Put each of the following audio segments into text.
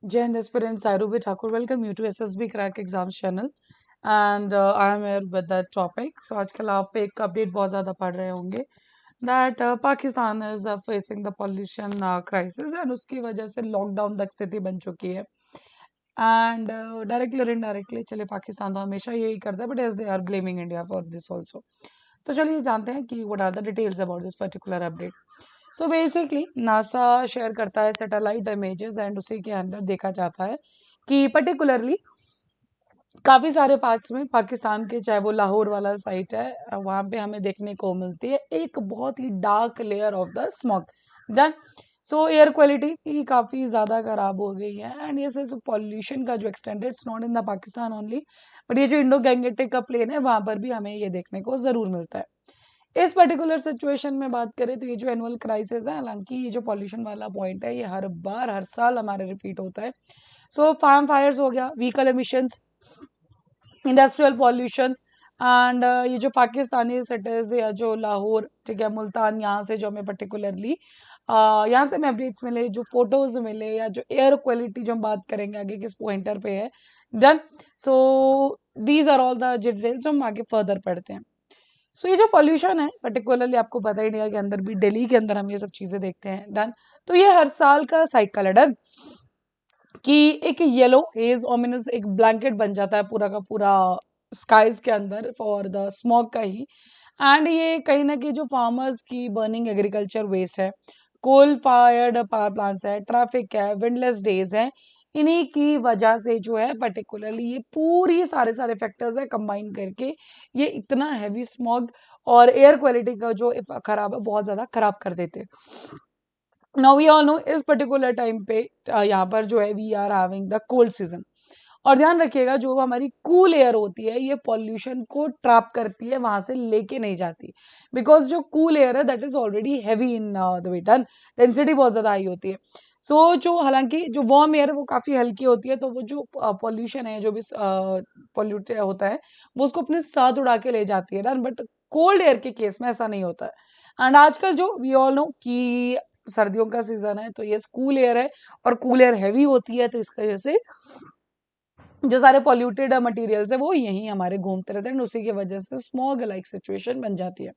Jai Hind aspirant Sairubi Thakur. Welcome you to SSB Crack Exams channel. And I am here with that topic. So आजकल आप एक update बहुत ज़्यादा पढ़ रहे होंगे that Pakistan is facing the pollution crisis and उसकी वजह से लॉकडाउन तक स्थिति बन चुकी है. एंड डायरेक्टली और इनडायरेक्टली चले पाकिस्तान तो हमेशा यही करता है but as they are blaming India for this also. तो चलिए जानते हैं कि what are the details about this particular update. So basically NASA share करता है सैटेलाइट इमेजेस एंड उसी के अंदर देखा जाता है कि पर्टिकुलरली काफी सारे पार्ट्स में पाकिस्तान के, चाहे वो लाहौर वाला साइट है, वहां पे हमें देखने को मिलती है एक बहुत ही dark layer of the smog. Then so air quality काफी ज्यादा खराब हो गई है एंड ये सिर्फ पॉल्यूशन का जो extend it's not in the Pakistan only but ये जो इंडो गैंगेटिक का प्लेन है वहां पर भी हमें ये देखने को जरूर मिलता है. इस पर्टिकुलर सिचुएशन में बात करें तो ये जो एनुअल क्राइसिस है, हालांकि ये जो पॉल्यूशन वाला पॉइंट है ये हर बार हर साल हमारे रिपीट होता है. सो फार्म फायर्स हो गया, vehicle emissions, industrial pollution and ये जो पाकिस्तानी सिटीज या जो लाहौर, ठीक है, मुल्तान, यहाँ से जो हमें पर्टिकुलरली यहाँ से हमें अपडेट्स मिले, जो फोटोज मिले या जो एयर क्वालिटी जो हम बात करेंगे आगे किस पॉइंटर पे है. Done. So these are all the details जो हम आगे फर्दर पढ़ते हैं. सो ये जो पॉल्यूशन है पर्टिकुलरली आपको पता ही इंडिया के अंदर भी, दिल्ली के अंदर हम ये सब चीजें देखते हैं. डन. तो ये हर साल का साइकिल है. डन. कि एक येलो हेज ओमिनस एक ब्लैंकेट बन जाता है पूरा का पूरा स्काइज के अंदर फॉर द स्मॉग का ही. एंड ये कहीं ना कहीं जो फार्मर्स की बर्निंग एग्रीकल्चर वेस्ट है, कोल फायर्ड पावर प्लांट्स है, ट्रैफिक है, विंडलेस डेज है, इन्हीं की वजह से जो है पर्टिकुलरली ये पूरी सारे सारे फैक्टर्स है कंबाइन करके ये इतना हैवी स्मॉग और एयर क्वालिटी का जो खराब है बहुत ज्यादा खराब कर देते हैं. नाउ वी ऑल नो इस पर्टिकुलर टाइम पे यहाँ पर जो है we are having the cold season. और ध्यान रखिएगा जो हमारी कूल एयर होती है ये पॉल्यूशन को ट्रैप करती है, वहां से लेके नहीं जाती. बिकॉज जो कूल एयर है that is already heavy in the weight, density बहुत ज्यादा हाई होती है. सो जो हालांकि जो वार्म एयर है वो काफी हल्की होती है, तो वो जो पॉल्यूशन है जो भी पॉल्यूटेड होता है वो उसको अपने साथ उड़ा के ले जाती है. डन. बट कोल्ड एयर के केस में ऐसा नहीं होता है. एंड आजकल जो वी ऑल नो कि सर्दियों का सीजन है तो ये कूल एयर है और कूल एयर हैवी होती है, तो इसकी वजह से जो सारे पॉल्यूटेड मटेरियल्स है वो यहीं हमारे घूमते रहते हैं, उसी की वजह से स्मॉग लाइक सिचुएशन बन जाती है.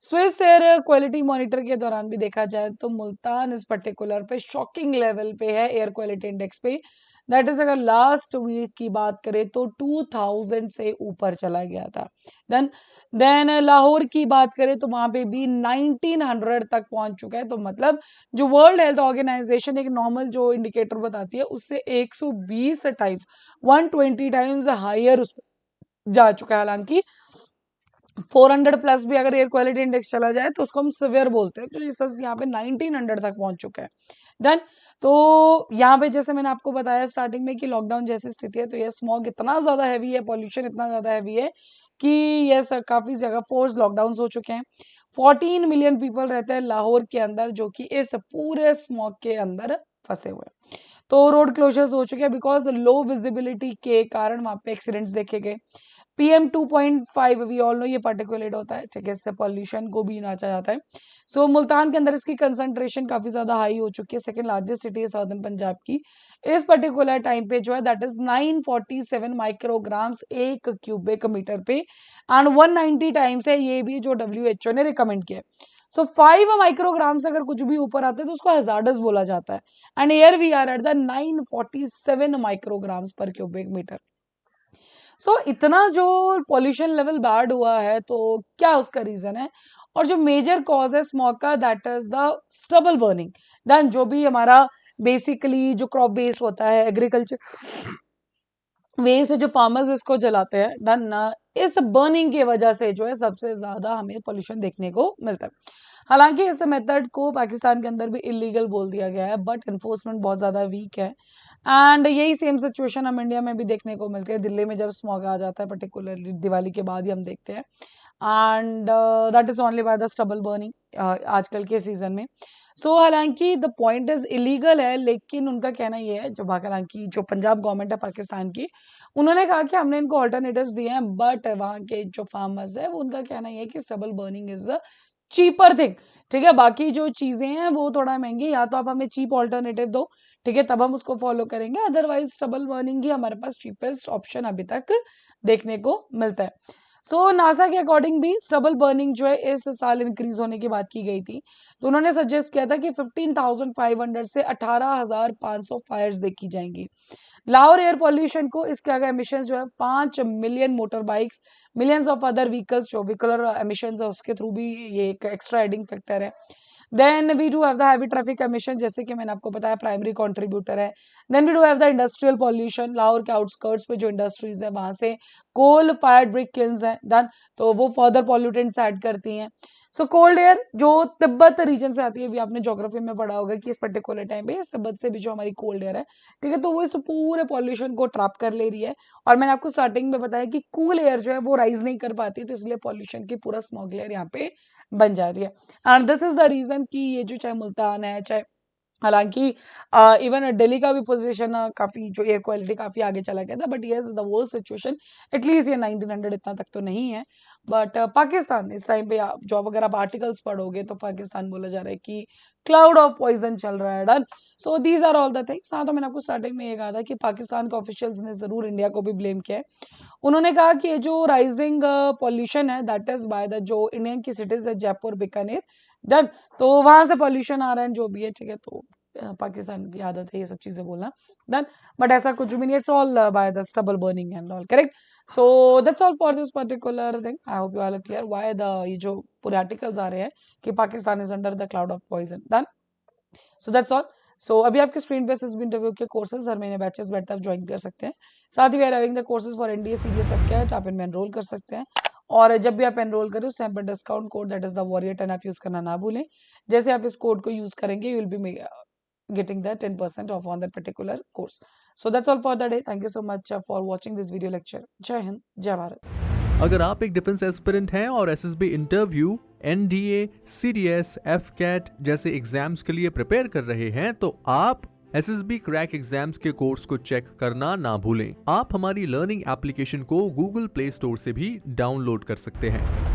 स्विस एयर क्वालिटी मॉनिटर के दौरान भी देखा जाए तो मुल्तान इस पर्टिकुलर पे शॉकिंग लेवल पे है एयर क्वालिटी इंडेक्स पे. दैट इज अगर लास्ट वीक की बात करें तो 2000 से ऊपर चला गया था. देन देन लाहौर की बात करें तो वहां पे भी 1900 तक पहुंच चुका है. तो मतलब जो वर्ल्ड हेल्थ ऑर्गेनाइजेशन एक नॉर्मल जो इंडिकेटर बताती है उससे 120 टाइम्स 120 टाइम्स हायर उस जा चुका है. हालांकि 400 प्लस भी अगर एयर क्वालिटी इंडेक्स चला जाए तो उसको हम सिवियर बोलते हैं, तो ये सच यहाँ पे 1900 तक पहुंच चुका है. डन. तो यहाँ पे जैसे मैंने आपको बताया स्टार्टिंग में कि लॉकडाउन जैसी स्थिति है तो ये स्मॉग इतना ज्यादा हैवी है, पॉल्यूशन इतना ज्यादा हैवी है कि ये काफी जगह फोर्स लॉकडाउन हो चुके हैं. 14 मिलियन पीपल रहते हैं लाहौर के अंदर जो कि इस पूरे स्मॉग के अंदर फंसे हुए हैं. तो रोड क्लोजर्स हो चुके हैं बिकॉज लो विजिबिलिटी के कारण वहां पे एक्सीडेंट्स देखे गए. PM 2.5 वी ऑल नो ये पार्टिकुलेट होता है, ठीक है, इससे पॉल्यूशन को भी नाचा जाता है. सो मुल्तान के अंदर इसकी कंसंट्रेशन काफी ज्यादा हाई हो चुकी है, सेकंड लार्जेस्ट सिटी है साउदर्न पंजाब की. इस पर्टिकुलर टाइम पे जो है दैट इज 947 माइक्रोग्राम्स एक क्यूबिक मीटर पे एंड 190 टाइम्स है ये भी जो WHO ने रिकमेंड किया है. सो 5 माइक्रोग्राम से अगर कुछ भी ऊपर आते हैं तो उसको हैजार्डस बोला जाता है. And air we are at the 947 micrograms पर क्यूबिक मीटर. सो इतना जो पॉल्यूशन लेवल बैड हुआ है तो क्या उसका रीजन है, और जो मेजर कॉज है स्मॉग का that is the stubble burning. Then जो भी हमारा बेसिकली जो क्रॉप बेस्ड होता है एग्रीकल्चर वेस्ट जो फार्मर्स इसको जलाते हैं, डन, इस बर्निंग की वजह से जो है सबसे ज्यादा हमें पोल्यूशन देखने को मिलता है. हालांकि इस मेथड को पाकिस्तान के अंदर भी इलीगल बोल दिया गया है बट इन्फोर्समेंट बहुत ज्यादा वीक है. एंड यही सेम सिचुएशन हम इंडिया में भी देखने को मिलती है. दिल्ली में जब स्मॉग आ जाता है पर्टिकुलरली दिवाली के बाद ही हम देखते हैं and that is only by the stubble burning आजकल के सीजन में. सो हालांकि द पॉइंट इज इलीगल है लेकिन उनका कहना ये है, जो हालांकि जो पंजाब गवर्नमेंट है पाकिस्तान की, उन्होंने कहा कि हमने इनको ऑल्टरनेटिव्स दिए हैं बट वहाँ के जो फार्मर्स है वो उनका कहना ये है कि stubble burning is the cheaper thing. ठीक है, बाकी जो चीजें हैं वो थोड़ा महंगी, या तो आप हमें चीप ऑल्टरनेटिव दो, ठीक है, तब हम उसको फॉलो करेंगे, अदरवाइज स्टबल बर्निंग ही हमारे पास चीपेस्ट ऑप्शन अभी तक देखने को मिलता है। सो नासा के अकॉर्डिंग भी स्टबल बर्निंग जो है इस साल इंक्रीज होने की बात की गई थी, तो उन्होंने सजेस्ट किया था कि 15,500 से 18,500 फायर्स देखी जाएंगी। लाहौर एयर पॉल्यूशन को इसके अगर एमिशन जो है 5 million motor bikes, millions of other vehicles जो व्हीकलर एमिशन है उसके थ्रू भी ये एक एक्स्ट्रा एडिंग फैक्टर है। Then we do have the heavy traffic emission, जैसे कि मैंने आपको बताया प्राइमरी कंट्रीब्यूटर है। Then we do have the industrial pollution, Lahore के आउटस्कर्ट्स पे जो इंडस्ट्रीज है वहां से कोल फायर्ड ब्रिक किल्स हैं डन, तो वो फर्दर पॉल्यूटेंट्स ऐड करती हैं। सो कोल्ड एयर जो तिब्बत रीजन से आती है, भी आपने ज्योग्राफी में पढ़ा होगा कि इस पर्टिकुलर टाइम पे इस तिब्बत से भी जो हमारी कोल्ड एयर है, ठीक है, तो वो इस पूरे पॉल्यूशन को ट्रैप कर ले रही है। और मैंने आपको स्टार्टिंग में बताया कि कूल एयर जो है वो राइज नहीं कर पाती, तो इसलिए पॉल्यूशन की पूरा स्मॉग लेयर यहाँ पे बन जाती है। And this is the reason कि ये जो चाहे मुल्तान है, चाहे हालांकि इवन दिल्ली का भी पोजीशन काफी जो एयर क्वालिटी काफी आगे चला गया था, but yes the worst situation at least ये 1900 इतना तक तो नहीं है। बट पाकिस्तान इस टाइम पे जॉब अगर आप आर्टिकल्स पढ़ोगे तो पाकिस्तान बोला जा रहा है कि क्लाउड ऑफ पॉइजन चल रहा है done. So these are all the things. हाँ, तो मैंने आपको स्टार्टिंग में ये कहा था कि पाकिस्तान के ऑफिशियल्स ने जरूर इंडिया को भी ब्लेम किया है। उन्होंने कहा कि ये जो राइजिंग पॉल्यूशन है दैट इज बाय द जो इंडियन की सिटीज है जयपुर बीकानेर डन, तो वहां से पॉल्यूशन आ रहा है जो भी है, ठीक है, तो पाकिस्तान की आदत है ये सब चीजें बोलना डन, बट ऐसा कुछ भी नहीं, it's all by the stubble burning and all correct. So that's all for this particular thing, I hope you are clear why the ये जो पूरे आर्टिकल्स आ रहे हैं कि Pakistan is under the cloud of poison done. So that's all. So अभी आपके screen पे एसएसबी इंटरव्यू के कोर्सेज हर महीने बैचेस बैठते आप ज्वाइन कर सकते हैं। साथ ही we are having the courses for NDA CDS एफकेट, आप इनमें एनरोल कर सकते हैं। और जब भी आप एनरोल करें उस टाइम पर discount code that is the warrior 10 आप यूज करना ना भूलें। जैसे आप इस कोड को यूज करेंगे you will be getting the 10% off on that particular course. So that's all for the day. Thank you so much for watching this video lecture. Jai Hind, Jai Bharat. अगर आप एक defence aspirant हैं और SSB interview, NDA, CDS, एफकेट जैसे exams के लिए prepare कर रहे हैं तो आप एसएसबी क्रैक एग्जाम्स के कोर्स को चेक करना ना भूलें। आप हमारी लर्निंग एप्लीकेशन को गूगल प्ले स्टोर से भी डाउनलोड कर सकते हैं।